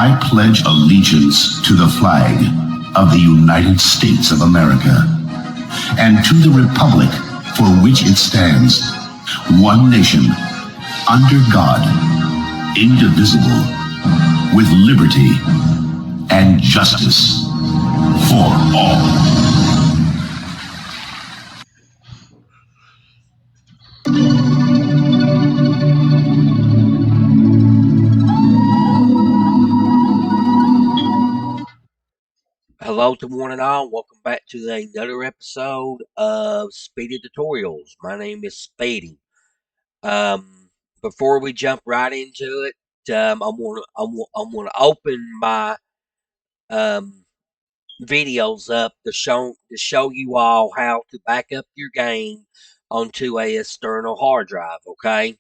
I pledge allegiance to the flag of the United States of America and to the republic for which it stands, one nation, under God, indivisible, with liberty and justice for all. Hello to one and all. Welcome back to another episode of Speedy Tutorials. My name is Speedy. Before we jump right into it, I'm gonna open my videos up to show you all how to back up your game onto a external hard drive. Okay,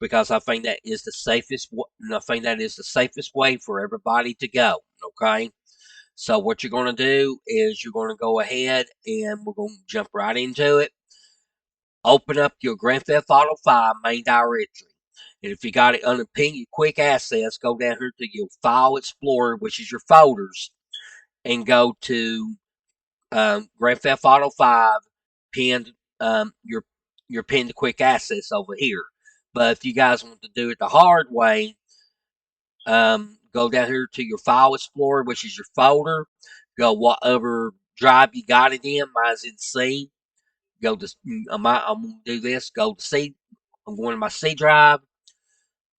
because I think that is the safest. I think that is the safest way for everybody to go. Okay. So what you're going to do is you're going to go ahead and we're going to jump right into it. Open up your Grand Theft Auto 5 main directory. And if you got it under Ping Quick Access, go down here to your File Explorer, which is your folders, and go to Grand Theft Auto 5, pinned your pinned Quick Access over here. But if you guys want to do it the hard way, go down here to your File Explorer, which is your folder. Go whatever drive you got it in. Mine's in C. Go to I'm gonna do this. Go to C. I'm going to my C drive.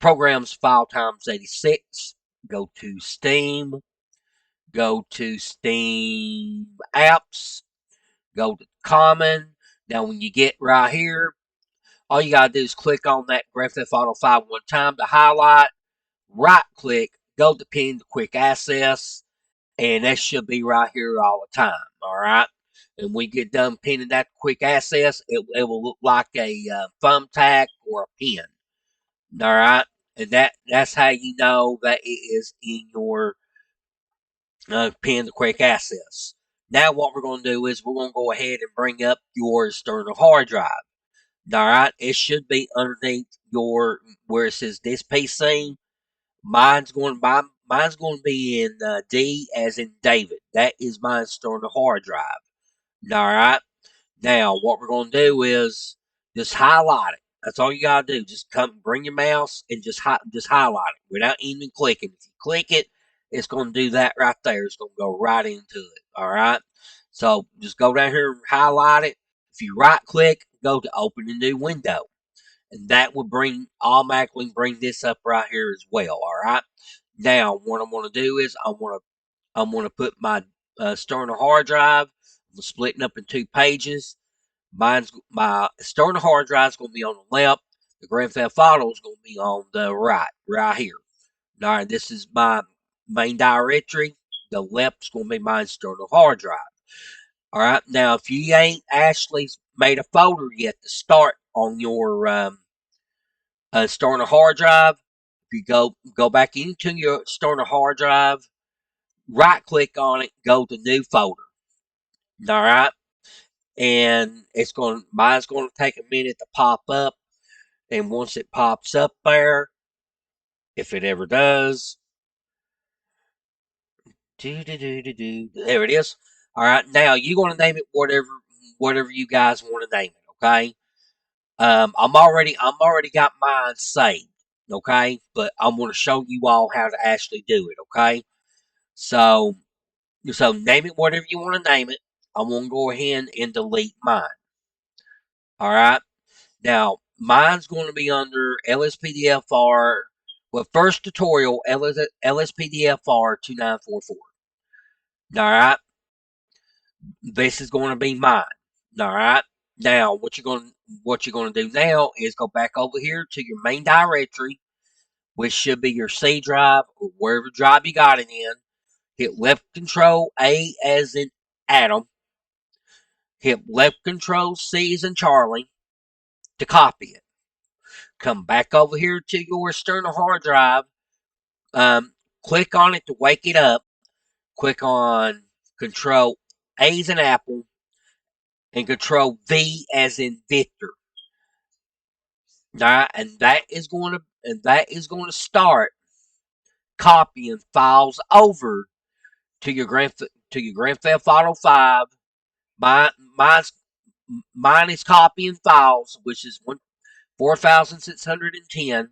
Programs file times 86. Go to Steam. Go to Steam apps. Go to common. Now when you get right here, all you gotta do is click on that Grand Theft Auto 5 one time to highlight. Right click. Go to Pin Quick Access. And that should be right here all the time, all right? And we get done pinning that quick access, it will look like a thumbtack or a pin, all right? And that's how you know that it is in your pin the quick access. Now what we're going to do is we're going to go ahead and bring up your external hard drive, all right? It should be underneath your, where it says this PC. Mine's going to be in D as in David. That is my external hard drive. All right. Now, what we're going to do is just highlight it. That's all you got to do. Just bring your mouse and just highlight it without even clicking. If you click it, it's going to do that right there. It's going to go right into it. All right. So just go down here and highlight it. If you right click, go to open a new window. And that will automatically bring this up right here as well. All right. Now, what I'm going to do is I'm going to put my external hard drive. I'm splitting up in two pages. My external hard drive is going to be on the left. The Grand Theft Auto is going to be on the right here. All right. This is my main directory. The left is going to be my external hard drive. All right. Now, if you ain't actually made a folder yet to start on your external hard drive, if you go back into your external hard drive, right click on it, go to new folder. All right. And mine's going to take a minute to pop up. And once it pops up there, if it ever does, there it is. All right. Now you're going to name it whatever you guys want to name it. Okay. I'm already got mine saved. Okay. But I'm going to show you all how to actually do it. Okay. So name it whatever you want to name it. I'm going to go ahead and delete mine. All right. Now, mine's going to be under LSPDFR. Well, first tutorial, LSPDFR 2944. All right. This is going to be mine. All right. Now, what you're going to do now is go back over here to your main directory, which should be your C drive or wherever drive you got it in. Hit left control A as in Adam. Hit left control C as in Charlie to copy it. Come back over here to your external hard drive. Click on it to wake it up. Click on Control A as in Apple and Control V as in Victor. Alright, and that is going to start copying files over to your Grand Theft Auto 5. Mine, mine's, mine is copying files, which is 4,610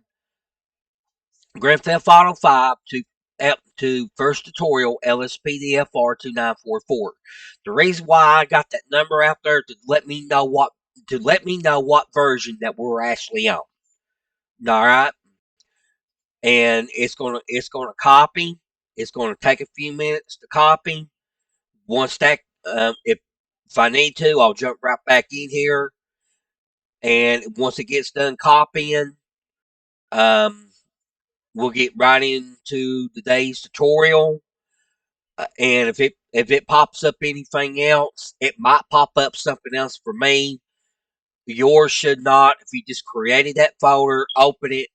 Grand Theft Auto 5 to first tutorial LSPDFR 2944. The reason why I got that number out there to let me know what version that we're actually on. All right, and it's gonna copy. It's gonna take a few minutes to copy. Once that, if I need to, I'll jump right back in here, and once it gets done copying, we'll get right into today's tutorial. And if it pops up anything else, it might pop up something else for me. Yours should not. If you just created that folder, open it.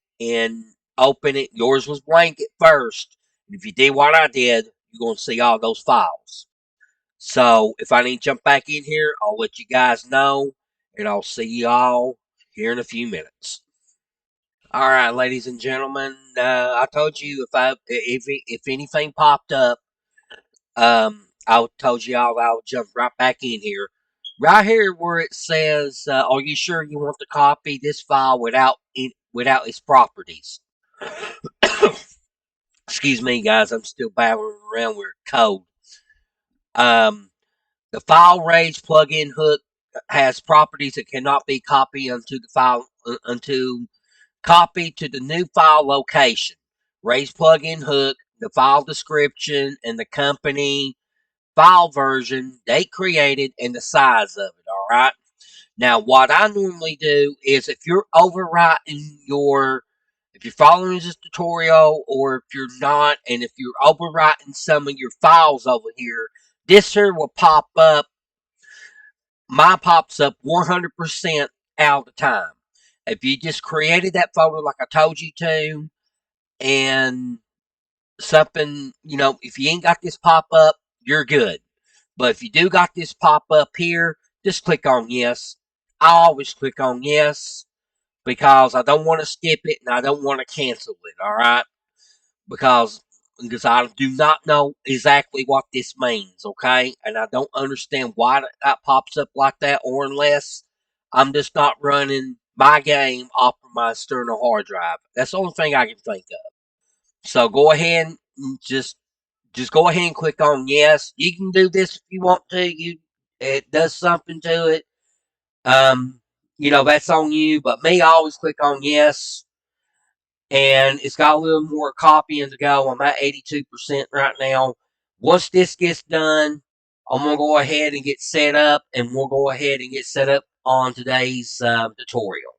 Yours was blank at first. And if you did what I did, you're going to see all those files. So if I need to jump back in here, I'll let you guys know, and I'll see y'all here in a few minutes. All right, ladies and gentlemen, I told you if anything popped up, I told you I'll jump right back in here. Right here where it says, "Are you sure you want to copy this file without its properties?" Excuse me, guys. I'm still battling around with a cold. The file range plugin hook has properties that cannot be copied onto the file copy to the new file location. Raise plugin hook, the file description, and the company file version they created and the size of it. All right. Now, what I normally do is if you're following this tutorial, or if you're not, and if you're overwriting some of your files over here, this here will pop up. Mine pops up 100% out of the time. If you just created that folder like I told you to, and something, if you ain't got this pop up, you're good. But if you do got this pop up here, just click on yes. I always click on yes because I don't want to skip it and I don't want to cancel it, all right? Because I do not know exactly what this means, okay? And I don't understand why that pops up like that, or unless I'm just not running my game off of my external hard drive. That's the only thing I can think of. So go ahead and just go ahead and click on yes. You can do this if you want to. It does something to it. That's on you. But me, I always click on yes. And it's got a little more copying to go. I'm at 82% right now. Once this gets done, I'm going to go ahead and get set up. And we'll go ahead and get set up on today's tutorial.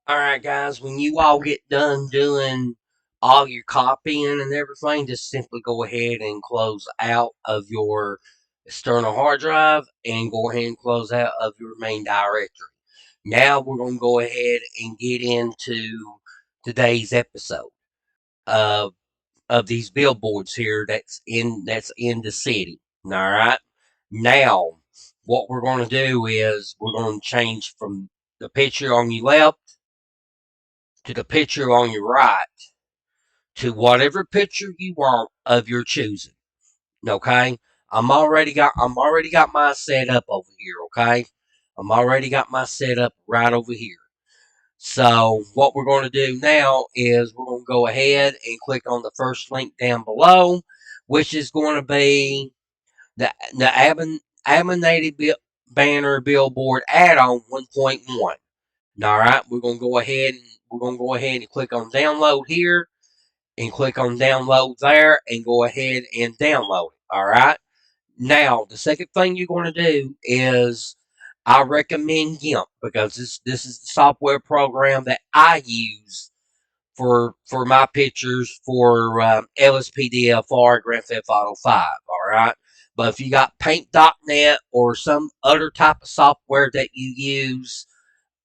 Alright, guys, when you all get done doing all your copying and everything, just simply go ahead and close out of your external hard drive and go ahead and close out of your main directory. Now we're going to go ahead and get into today's episode of these billboards here that's in the city. Alright? Now, what we're going to do is we're going to change from the picture on your left to the picture on your right, to whatever picture you want of your choosing. Okay, I'm already got my setup over here. Okay, I'm already got my setup right over here. So what we're going to do now is we're going to go ahead and click on the first link down below, which is going to be the Animated Banner Billboard add-on 1.1. All right, we're going to go ahead and click on download here, and click on download there, and go ahead and download it. All right. Now, the second thing you're going to do is I recommend Gimp, because this is the software program that I use for my pictures for LSPDFR Grand Theft Auto 5. All right. But if you got Paint.net or some other type of software that you use,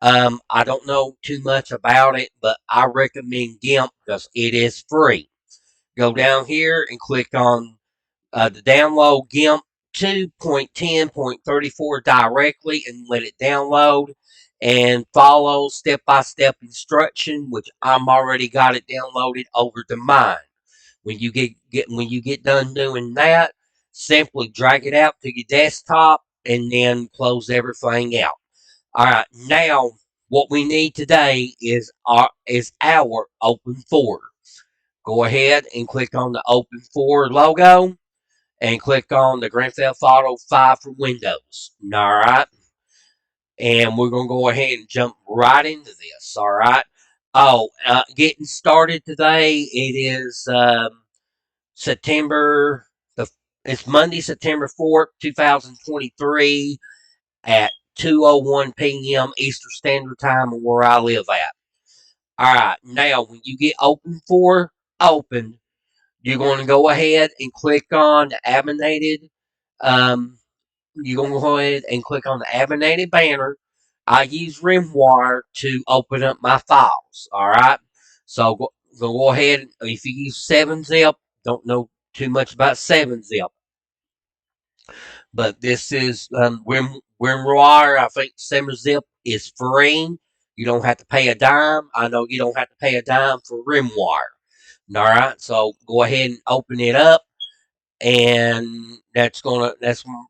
I don't know too much about it, but I recommend Gimp because it is free. Go down here and click on the download Gimp 2.10.34 directly and let it download. and follow step-by-step instruction, which I'm already got it downloaded over to mine. When you get done doing that, simply drag it out to your desktop and then close everything out. All right, now what we need today is our open folder. Go ahead and click on the open folder logo and click on the Grand Theft Auto 5 for Windows. All right, and we're gonna go ahead and jump right into this. All right. Oh, getting started today. It is September the it's Monday, September 4th, 2023 at 2:01 p.m. Eastern Standard Time where I live at. All right, now when you get open, you're going to go ahead and click on the abinated. You're going to go ahead and click on the abinated banner. I use RimWire to open up my files. All right, so go ahead. If you use 7-Zip, don't know too much about 7-Zip. But this is WinRAR. I think 7-Zip is free. You don't have to pay a dime. I know you don't have to pay a dime for RimWire. All right, so go ahead and open it up, and that's gonna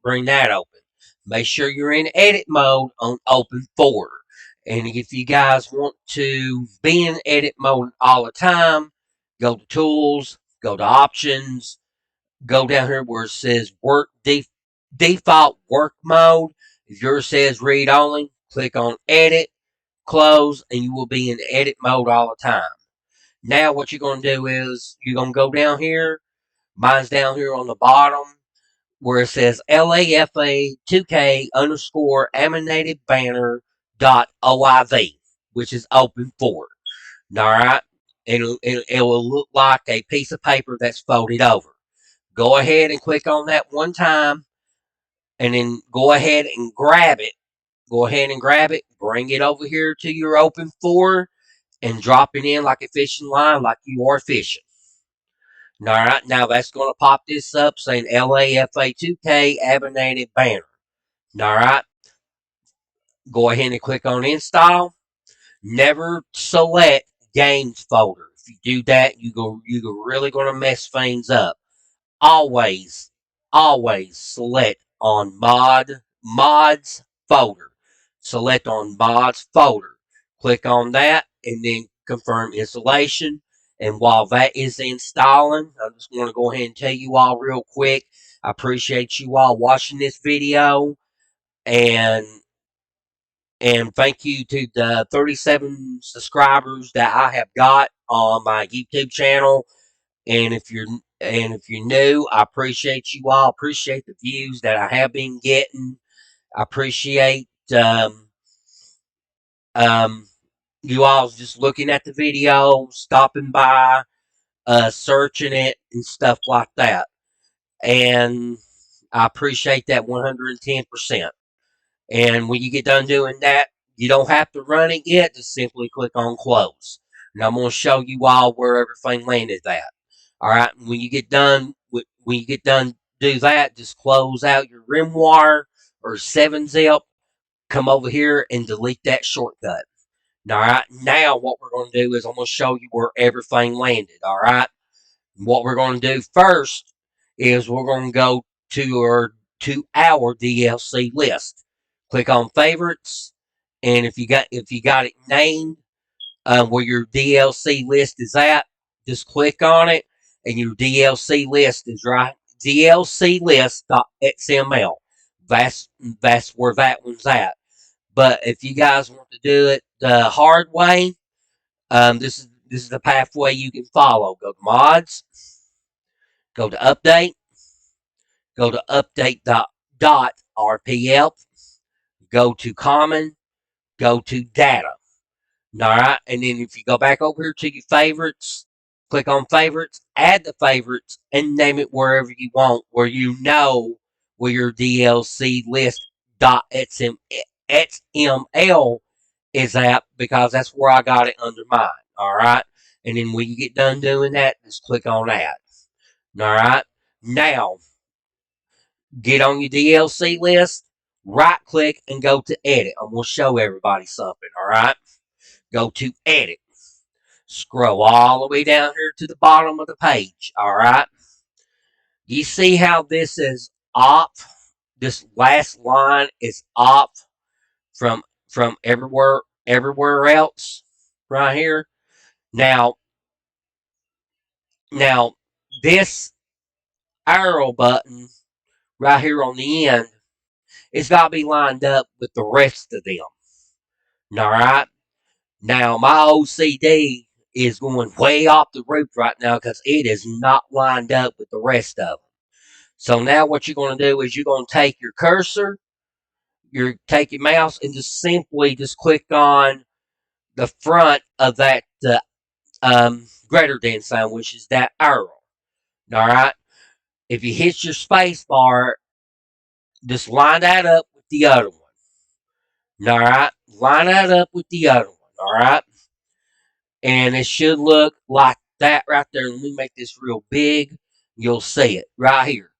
bring that open. Make sure you're in edit mode on open folder. And if you guys want to be in edit mode all the time, go to tools, go to options, go down here where it says default work mode. If yours says read only, click on edit, close, and you will be in edit mode all the time. Now what you're going to do is you're going to go down here. Mine's down here on the bottom where it says LAFA 2K underscore animated banner .oiv, which is open for. All right. It will look like a piece of paper that's folded over. Go ahead and click on that one time, and then go ahead and grab it. Go ahead and grab it, bring it over here to your open folder, and drop it in like a fishing line, like you are fishing. All right, now that's going to pop this up saying LAFA2K Abinated Banner. All right, go ahead and click on install. Never select games folder. If you do that, you're really going to mess things up. Always select on mods folder. Select on mods folder. Click on that and then confirm installation. And while that is installing, I just want to go ahead and tell you all real quick. I appreciate you all watching this video, and thank you to the 37 subscribers that I have got on my YouTube channel. And if you're new, I appreciate you all. Appreciate the views that I have been getting. I appreciate you all just looking at the video, stopping by, searching it, and stuff like that. And I appreciate that 110%. And when you get done doing that, you don't have to run it yet. Just simply click on close. And I'm going to show you all where everything landed at. All right. When you get done do that, just close out your RimWire or 7-Zip. Come over here and delete that shortcut. All right. Now what we're going to do is I'm going to show you where everything landed. All right. What we're going to do first is we're going to go to our DLC list. Click on favorites, and if you got it named where your DLC list is at, just click on it, and your DLC list is right. DLC list.xml. That's where that one's at. But if you guys want to do it the hard way, this is the pathway you can follow. Go to mods, go to update, go to update.rpf, go to common, go to data. All right, and then if you go back over here to your favorites, click on favorites, add the favorites, and name it wherever you want, where you know where your DLC list.xml is at, because that's where I got it under mine. All right, and then when you get done doing that, just click on add. All right, now get on your DLC list, right click and go to edit. I'm going to show everybody something, alright? Go to edit. Scroll all the way down here to the bottom of the page, alright? You see how this is off? This last line is off from everywhere else right here. Now this arrow button right here on the end, it's got to be lined up with the rest of them. Alright? Now my OCD is going way off the roof right now because it is not lined up with the rest of them. So now what you're going to do is you're going to take your cursor, take your mouse, and just simply just click on the front of that greater than sign, which is that arrow. Alright? If you hit your space bar, just line that up with the other one. Alright? Line that up with the other one. Alright? And it should look like that right there. Let me make this real big. You'll see it right here.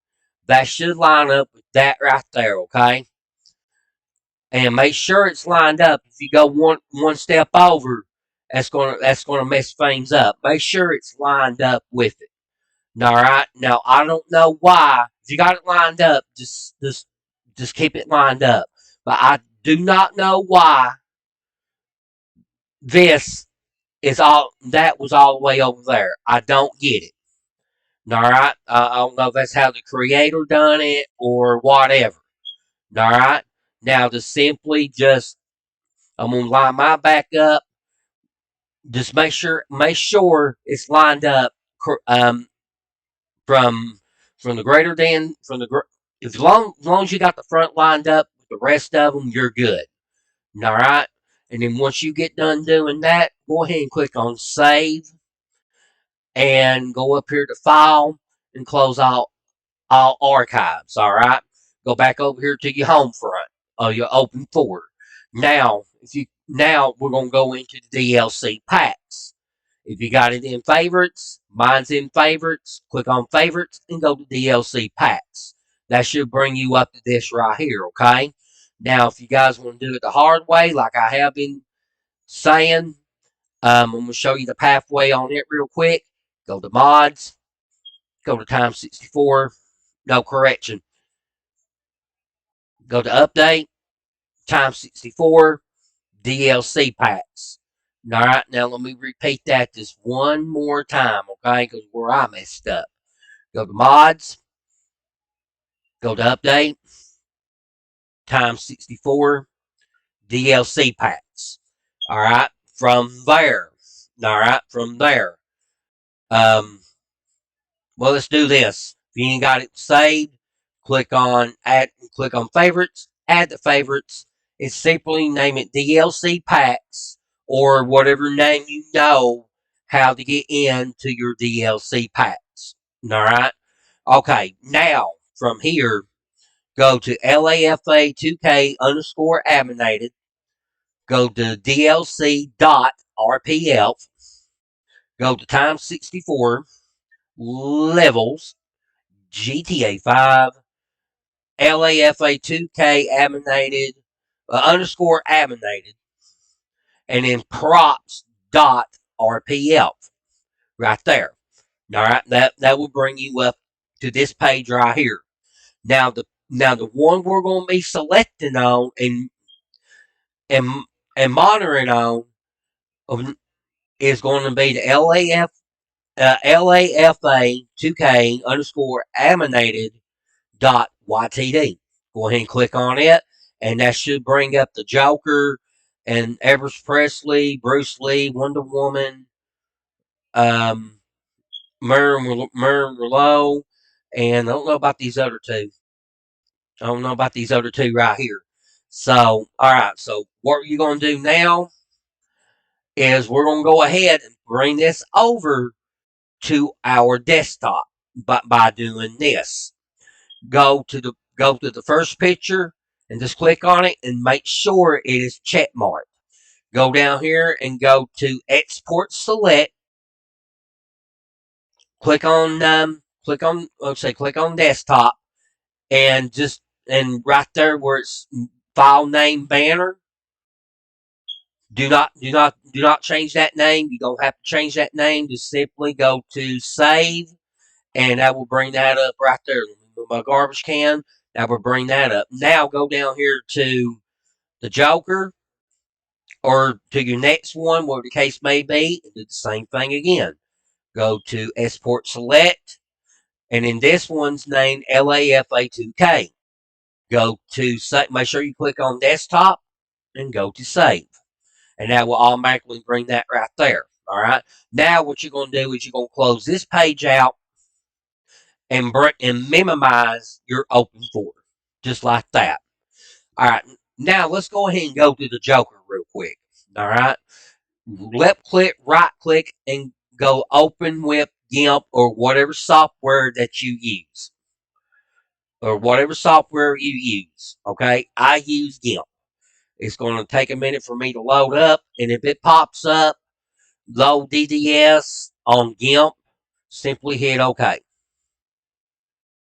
That should line up with that right there, okay? And make sure it's lined up. If you go one step over, that's gonna mess things up. Make sure it's lined up with it. Alright? Now I don't know why. If you got it lined up, just keep it lined up. But I do not know why this that was all the way over there. I don't get it. Alright? I don't know if that's how the creator done it or whatever. Alright? Now to simply I'm gonna line my back up. Just make sure it's lined up from the greater than as long as you got the front lined up with the rest of them, you're good. Alright? And then once you get done doing that, go ahead and click on save and go up here to file and close all archives. Alright? Go back over here to your home front or your open folder. Now we're gonna go into the DLC packs. If you got it in favorites, mine's in favorites, click on favorites and go to DLC packs. That should bring you up to this right here, okay? Now, if you guys want to do it the hard way, like I have been saying, I'm going to show you the pathway on it real quick. Go to mods, go to time 64, no correction. Go to update, time 64, DLC packs. Alright, now let me repeat that just one more time, okay? Because where I messed up. Go to mods. Go to update. Times 64. DLC packs. Alright, from there. Alright, from there. Well, let's do this. If you ain't got it saved, click on favorites, add the favorites, and simply name it DLC packs or whatever name you know how to get into your DLC packs. Alright? Okay, now from here, go to LAFA 2K underscore abominated, go to DLC.RPF, go to times 64, levels, GTA 5, LAFA 2K abominated, underscore abominated, and then props.rpf right there. Alright, that will bring you up to this page right here. Now the one we're going to be selecting on and monitoring on is going to be the LAFA 2K underscore abominated .ytd. Go ahead and click on it, and that should bring up the Joker and Elvis Presley, Bruce Lee, Wonder Woman, Marilyn Monroe, and I don't know about these other two. Right here. So, alright, so what you're going to do now is we're going to go ahead and bring this over to our desktop by doing this. Go to the first picture and just click on it and make sure it is check marked. Go down here and go to export select. Click on desktop and and right there where it's file name banner, do not change that name. You don't have to change that name. Just simply go to save, and that will bring that up right there. My garbage can, that will bring that up. Now go down here to the Joker or to your next one, whatever the case may be, and do the same thing again. Go to Export Select, and in this one's name LAFA2K. Go to make sure you click on Desktop and go to Save, and that will automatically bring that right there. All right. Now what you're going to do is you're going to close this page out and minimize your open folder, just like that. All right. Now let's go ahead and go to the Joker real quick. All right. Left click, right click, and go open with Gimp or whatever software that you use. Or whatever software you use. Okay. I use Gimp. It's going to take a minute for me to load up. And if it pops up, load DDS on Gimp, simply hit OK.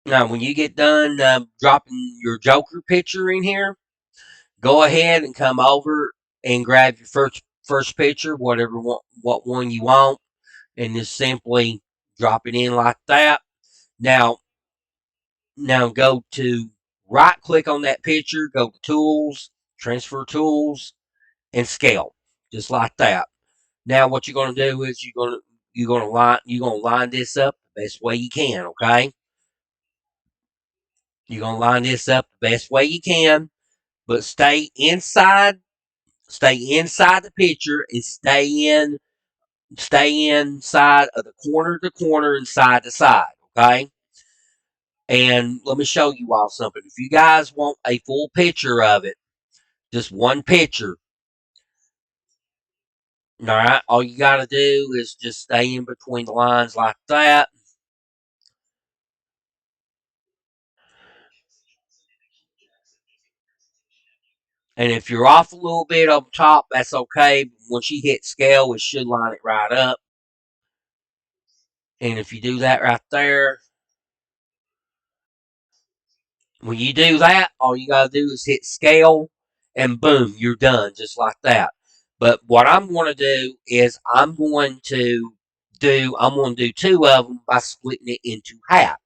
Now, when you get done dropping your Joker picture in here, go ahead and come over and grab your first picture, what one you want, and just simply drop it in like that. Now go to right click on that picture, go to Tools, Transfer Tools, and Scale, just like that. Now what you're going to do is you're going to line this up the best way you can. Okay, you're going to line this up the best way you can, but stay inside the picture and stay inside of the corner to corner and side to side. Okay. And let me show you all something. If you guys want a full picture of it, just one picture, all right, all you got to do is just stay in between the lines like that. And if you're off a little bit on top, that's okay. Once you hit scale, it should line it right up. And if you do that right there, when you do that, all you got to do is hit scale, and boom, you're done, just like that. But what I'm going to do is I'm going to do two of them by splitting it into half.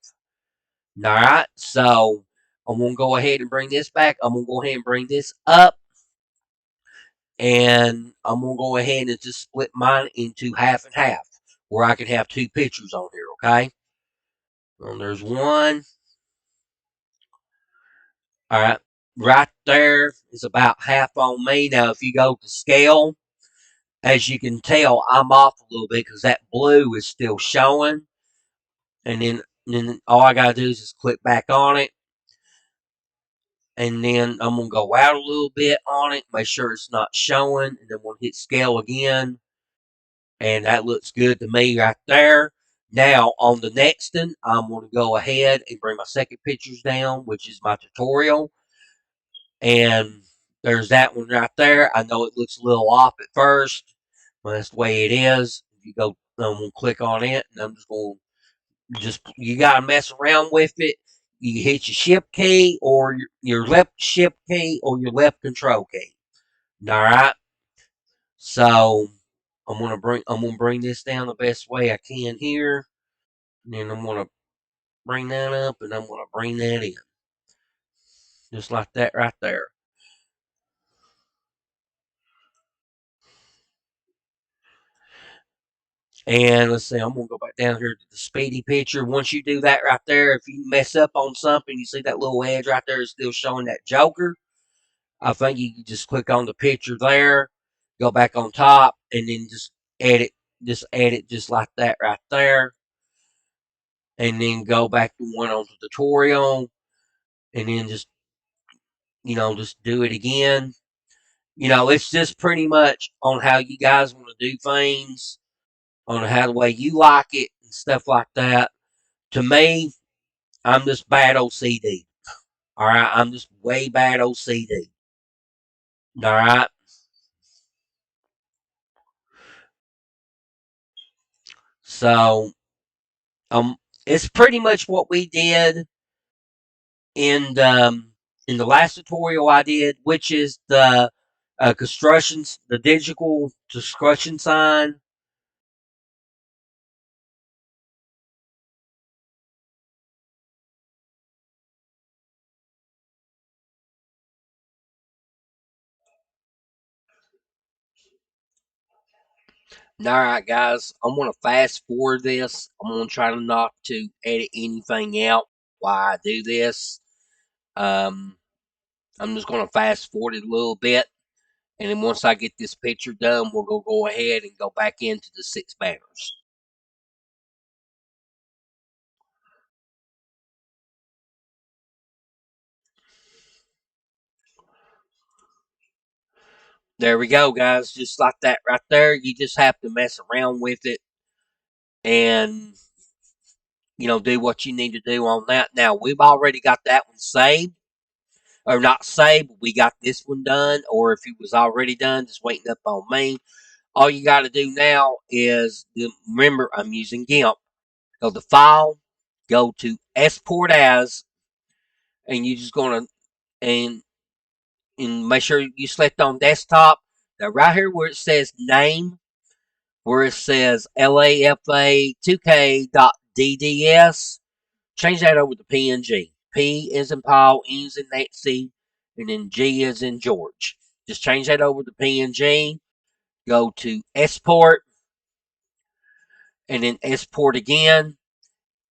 All right, so I'm going to go ahead and bring this back. I'm going to go ahead and bring this up, and I'm going to go ahead and just split mine into half and half, where I can have two pictures on here. Okay, and there's one. All right, right there is about half on me. Now, if you go to scale, as you can tell, I'm off a little bit because that blue is still showing. And then all I got to do is just click back on it. And then I'm going to go out a little bit on it, make sure it's not showing. And then we'll hit scale again. And that looks good to me right there. Now, on the next one, I'm going to go ahead and bring my second pictures down, which is my tutorial. And there's that one right there. I know it looks a little off at first, but that's the way it is. If you go, I'm going to click on it, and I'm just going to you got to mess around with it. You hit your shift key or your left shift key or your left control key. All right. So I'm gonna bring this down the best way I can here. And then I'm gonna bring that up, and I'm gonna bring that in, just like that right there. And let's see, I'm gonna go back down here to the Speedy picture. Once you do that right there, if you mess up on something, you see that little edge right there is still showing that Joker. I think you can just click on the picture there, go back on top, and then just edit just like that right there. And then go back to one on the tutorial, and then just just do it again. It's just pretty much on how you guys want to do things, on how the way you like it and stuff like that. To me, I'm just bad OCD. All right, I'm just way bad OCD. All right. So, it's pretty much what we did in in the last tutorial I did, which is the the digital construction sign. Alright, guys, I'm going to fast forward this. I'm going to try not to edit anything out while I do this. I'm just going to fast forward it a little bit. And then once I get this picture done, we'll go ahead and go back into the 6 banners. There we go, guys. Just like that right there. You just have to mess around with it and, do what you need to do on that. Now, we've already got that one saved. Or not saved, but we got this one done. Or if it was already done, just waiting up on me. All you got to do now is, remember, I'm using Gimp. Go to File, go to Export As, and you're just going to, and make sure you select on desktop. Now, right here where it says name, where it says LAFA2K.DDS, change that over to PNG. P is in Paul, N is in Nancy, and then G is in George. Just change that over to PNG. Go to Export, and then Export again,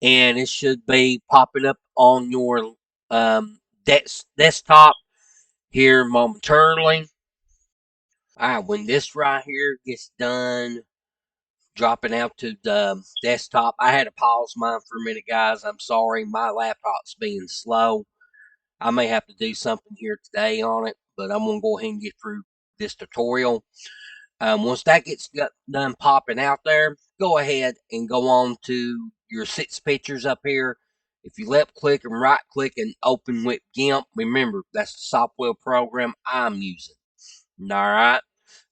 and it should be popping up on your desktop here momentarily. Alright, when this right here gets done dropping out to the desktop, I had to pause mine for a minute, guys. I'm sorry, my laptop's being slow. I may have to do something here today on it, but I'm going to go ahead and get through this tutorial. Once that gets done popping out there, go ahead and go on to your 6 pictures up here. If you left click and right click and open with GIMP, remember that's the software program I'm using. Alright,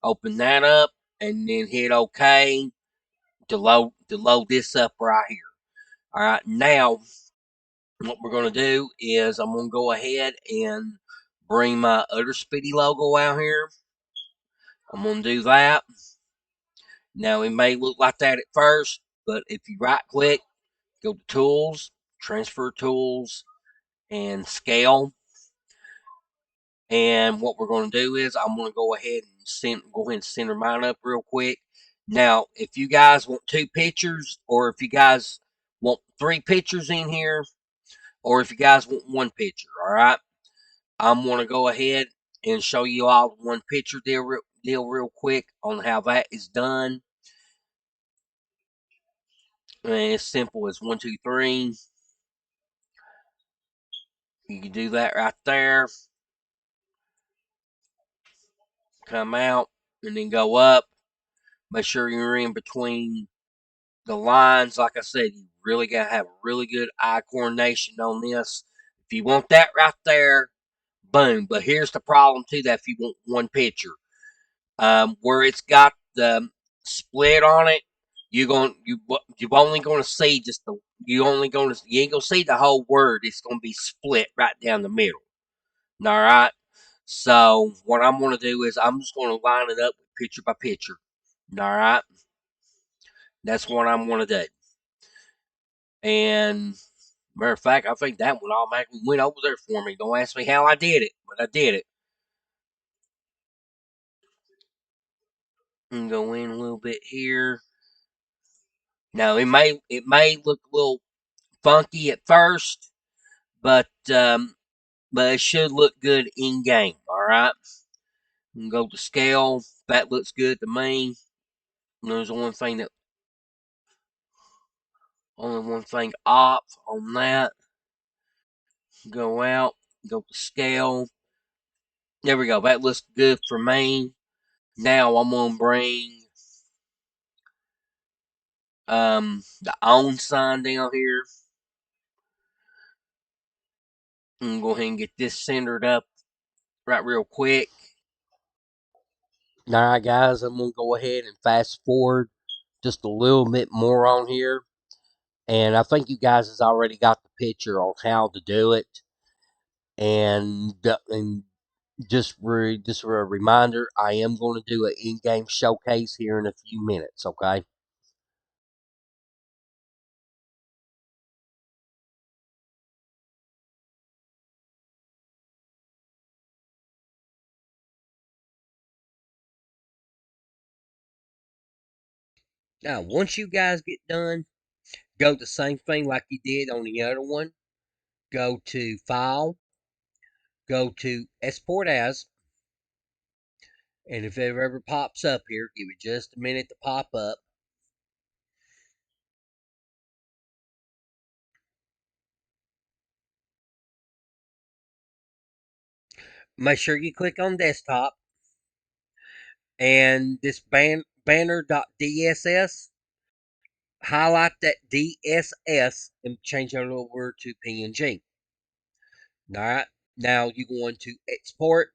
open that up and then hit OK to load this up right here. Alright, now what we're going to do is I'm going to go ahead and bring my other Speedy logo out here. I'm going to do that. Now, it may look like that at first, but if you right click, go to Tools, Transfer Tools, and Scale. And what we're going to do is I'm going to go ahead and center mine up real quick. Now, if you guys want 2 pictures, or if you guys want 3 pictures in here, or if you guys want 1 picture, all right, I'm going to go ahead and show you all 1 picture deal real quick on how that is done. And it's simple as 1, 2, 3. You can do that right there. Come out and then go up. Make sure you're in between the lines. Like I said, you really got to have really good eye coordination on this. If you want that right there, boom. But here's the problem too, that if you want 1 picture, where it's got the split on it, you're only going to see just you ain't going to see the whole word. It's going to be split right down the middle. All right. So what I'm going to do is I'm just going to line it up picture by picture. All right. That's what I'm going to do. And matter of fact, I think that one automatically went over there for me. Don't ask me how I did it, but I did it. And go in a little bit here. Now it may look a little funky at first, but it should look good in game. All right. And go to scale. That looks good to me. And there's only one thing off on that. Go out. Go to scale. There we go. That looks good for me. Now I'm gonna bring the on sign down here. I'm gonna go ahead and get this centered up right real quick. Alright guys, I'm gonna go ahead and fast forward just a little bit more on here. And I think you guys has already got the picture on how to do it. And just a reminder, I am going to do an in-game showcase here in a few minutes. Okay. Now, once you guys get done, go the same thing like you did on the other one. Go to File, go to Export As, and if it ever pops up here, give it just a minute to pop up. Make sure you click on Desktop and this banner.dss. Highlight that DSS and change it over to PNG. All right. Now you're going to export.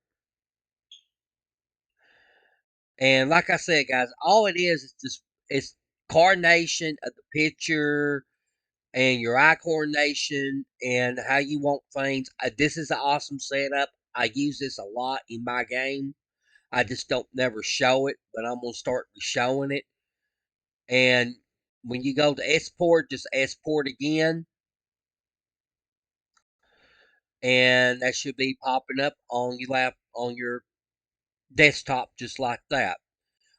And like I said, guys, all it is just it's coordination of the picture and your eye coordination and how you want things. This is an awesome setup. I use this a lot in my game. I just don't never show it, but I'm gonna start showing it. And when you go to export, just export again, and that should be popping up on your on your desktop just like that.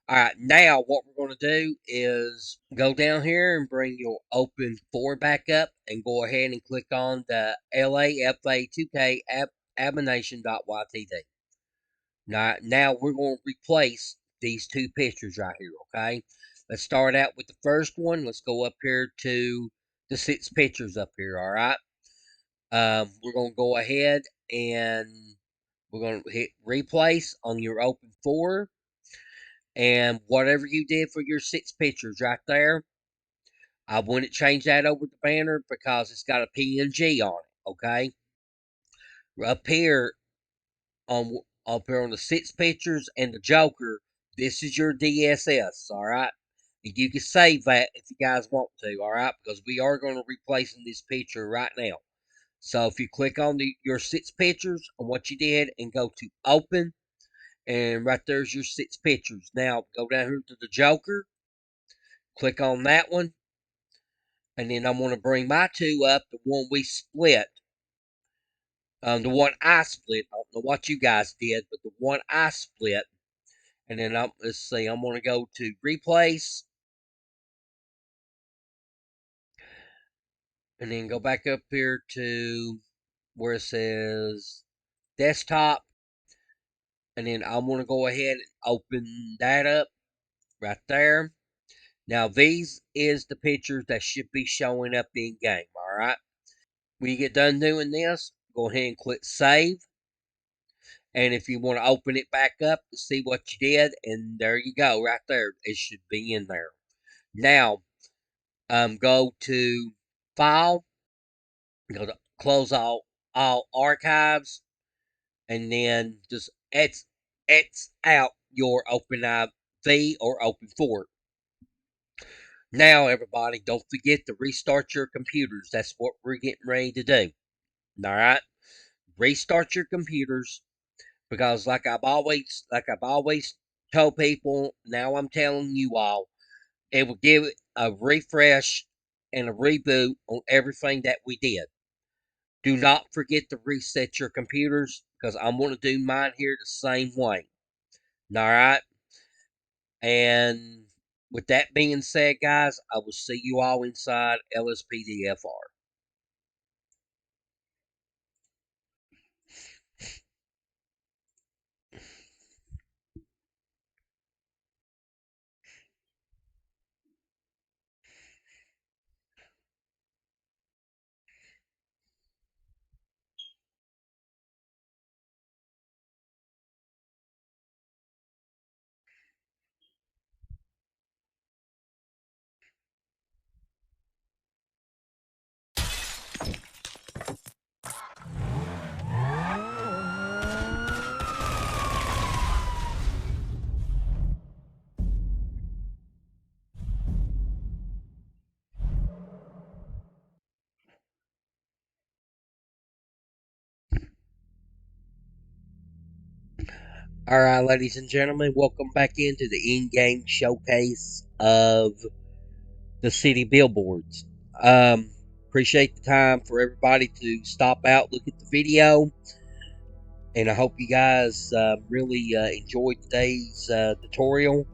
All right, now what we're going to do is go down here and bring your Open 4 back up and go ahead and click on the LAFA2K abomination.ytd. Now we're going to replace these two pictures right here, okay? Let's start out with the first one. Let's go up here to the 6 pictures up here, all right? We're going to go ahead and we're going to hit replace on your Open 4. And whatever you did for your 6 pictures right there, I wouldn't change that over the banner because it's got a PNG on it, okay? Up here on the 6 pictures and the Joker, this is your DSS, all right? And you can save that if you guys want to, all right? Because we are going to replace this picture right now. So if you click on your 6 pictures on what you did and go to Open, and right there's your 6 pictures. Now go down here to the Joker, click on that one, and then I'm going to bring my 2 up, the one we split, the one I split. I don't know what you guys did, but the one I split. And then let's see, I'm going to go to replace, and then go back up here to where it says desktop, and then I'm going to go ahead and open that up right there. Now these is the pictures that should be showing up in game. All right. When you get done doing this, go ahead and click save. And if you want to open it back up to see what you did, and there you go, right there. It should be in there. Now, go to File, go to Close all archives, and then just X out your OpenIV or Open4. Now, everybody, don't forget to restart your computers. That's what we're getting ready to do. All right, restart your computers because, like I've always told people, now I'm telling you all, it will give it a refresh and a reboot on everything that we did. Do not forget to reset your computers because I'm going to do mine here the same way. All right. And with that being said, guys, I will see you all inside LSPDFR. Alright, ladies and gentlemen, welcome back into the in-game showcase of the city billboards. Appreciate the time for everybody to stop out, look at the video, and I hope you guys really enjoyed today's tutorial.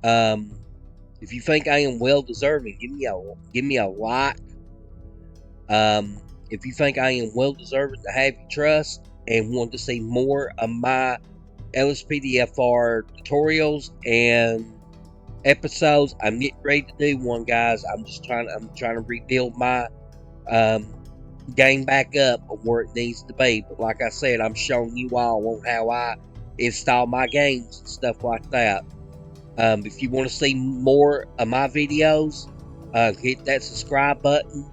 If you think I am well deserving, give me a like. If you think I am well deserving to have your trust and want to see more of my LSPDFR tutorials and episodes, I'm getting ready to do one, guys. I'm trying to rebuild my game back up of where it needs to be. But like I said, I'm showing you all on how I install my games and stuff like that. If you want to see more of my videos, hit that subscribe button,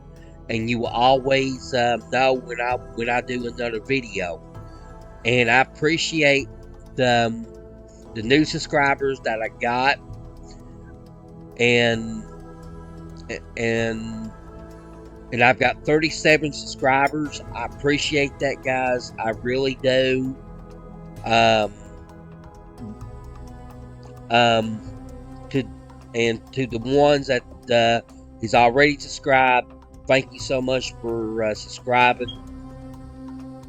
and you will always know when I do another video. And I appreciate the new subscribers that I got, and I've got 37 subscribers. I appreciate that, guys. I really do. To the ones that is already subscribed, thank you so much for subscribing.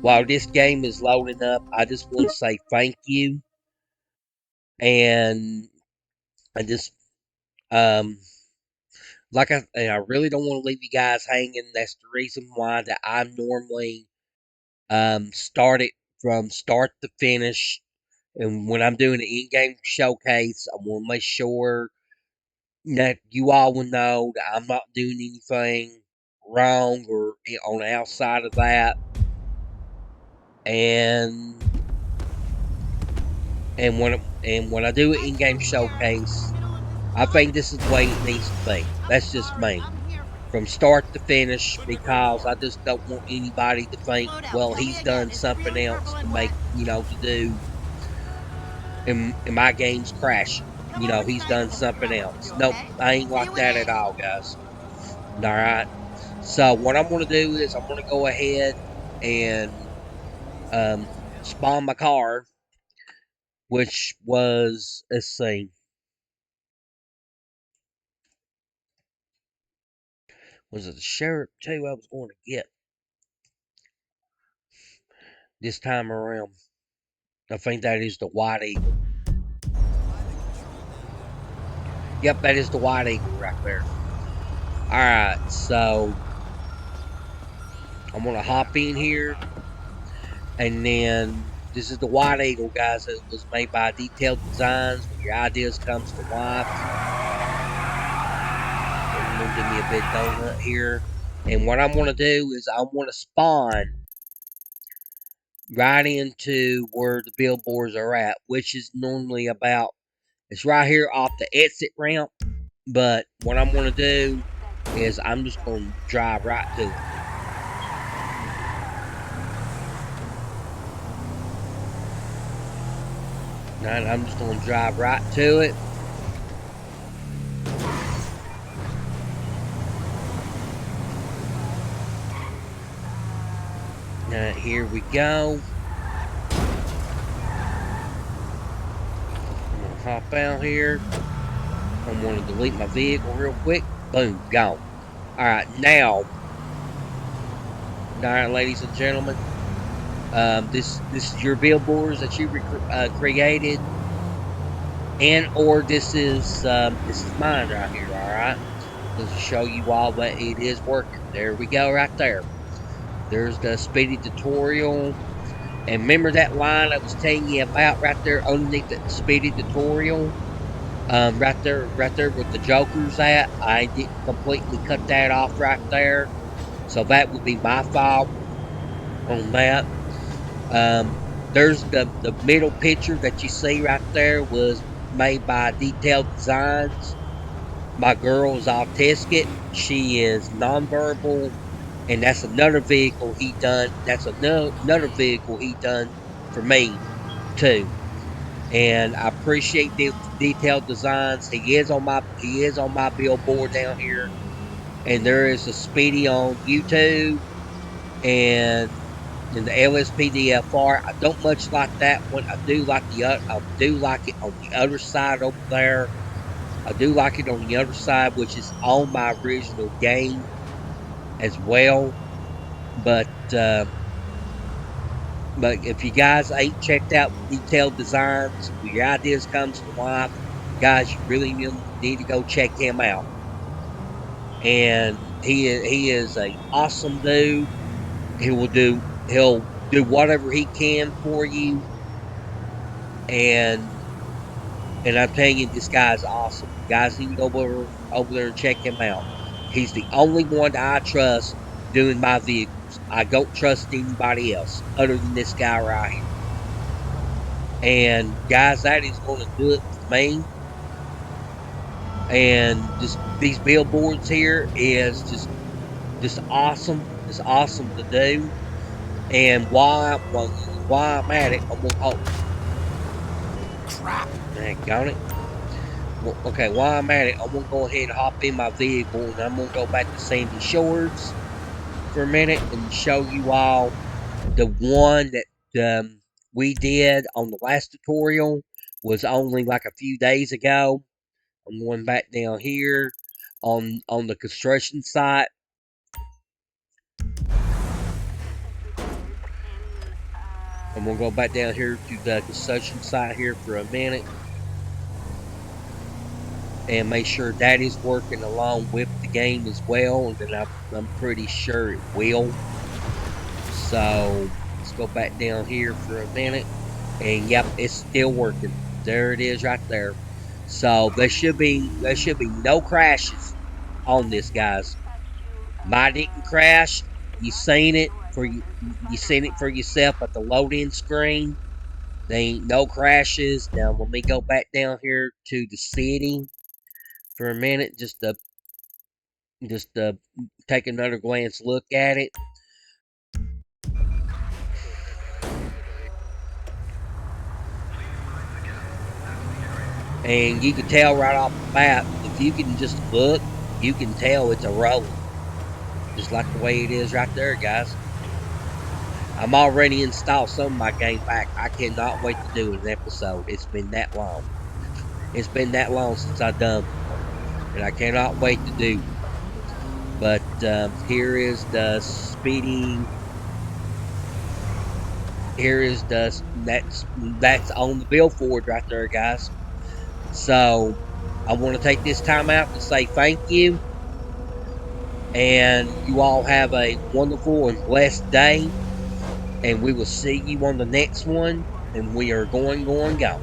While this game is loading up, I just want to say thank you, and I just like I really don't want to leave you guys hanging. That's the reason why that I normally start it from start to finish. And when I'm doing an in-game showcase, I want to make sure that you all will know that I'm not doing anything wrong or on the outside of that. And when I do an in-game showcase, I think this is the way it needs to be. That's just me. From start to finish, because I just don't want anybody to think, well, he's done something else to make, to do, and my game's crashing. He's done something else. Nope, I ain't like that at all, guys. Alright. So what I'm going to do is I'm going to go ahead and spawn my car, which was, let's see, was it the sheriff too I was going to get this time around? I think that is the White Eagle. Yep, that is the White Eagle right there. Alright, so I'm going to hop in here, and then this is the White Eagle, guys. It was made by Dtailed Designs, where your ideas comes to life. I'm going to give me a big donut here. And what I'm going to do is I want to spawn right into where the billboards are at, which is normally about, it's right here off the exit ramp. But what I'm going to do is I'm just going to drive right to it. And I'm just going to drive right to it. Here we go. I'm going to hop out here. I'm going to delete my vehicle real quick. Boom, gone. Alright, now. Alright, ladies and gentlemen. This is your billboards that you created. And or this is mine right here, alright? Just to show you all that it is working. There we go, right there. There's the Speedy tutorial. And remember that line I was telling you about right there underneath the Speedy tutorial? Right there where the Joker's at. I didn't completely cut that off right there. So that would be my fault on that. There's the middle picture that you see right there was made by Dtailed Designs. My girl is autistic. She is nonverbal. And that's another vehicle he done. That's another vehicle he done for me too. And I appreciate the Dtailed Designs. He is on my billboard down here. And there is a Speedy on YouTube. And in the LSPDFR. I don't much like that one. I do like it on the other side over there. I do like it on the other side, which is on my original game as well. But but if you guys ain't checked out Detailed Designs, where your ideas comes to life, guys, you really need to go check him out. And he is a awesome dude. He'll do whatever he can for you, and I'm telling you, this guy's awesome. Guys, need to go over there and check him out. He's the only one that I trust doing my vehicles. I don't trust anybody else other than this guy right here. And guys, that is going to do it for me. And just these billboards here is just awesome. It's awesome to do. And why I'm at it, I'm gonna crap. Got it. Well, okay, while I'm at it, I'm gonna go ahead and hop in my vehicle, and I'm gonna go back to Sandy Shores for a minute and show you all the one that we did on the last tutorial was only like a few days ago. I'm going back down here on the construction site. I'm gonna go back down here to the construction site here for a minute and make sure that is working along with the game as well. And then I'm pretty sure it will. So let's go back down here for a minute. And yep, it's still working. There it is right there. So there should be no crashes on this, guys. Mine didn't crash. You seen it for yourself at the load-in screen. There ain't no crashes. Now let me go back down here to the city for a minute, just to take another glance look at it. And you can tell right off the bat, if you can just look, you can tell it's a rolling. Just like the way it is right there, guys. I'm already installed some of my game back. I cannot wait to do an episode. It's been that long. It's been that long since I've done one. And I cannot wait to do one. But here is the Speedy. Here is that's on the billboard right there, guys. So I want to take this time out to say thank you. And you all have a wonderful and blessed day. And we will see you on the next one. And we are going, going, going.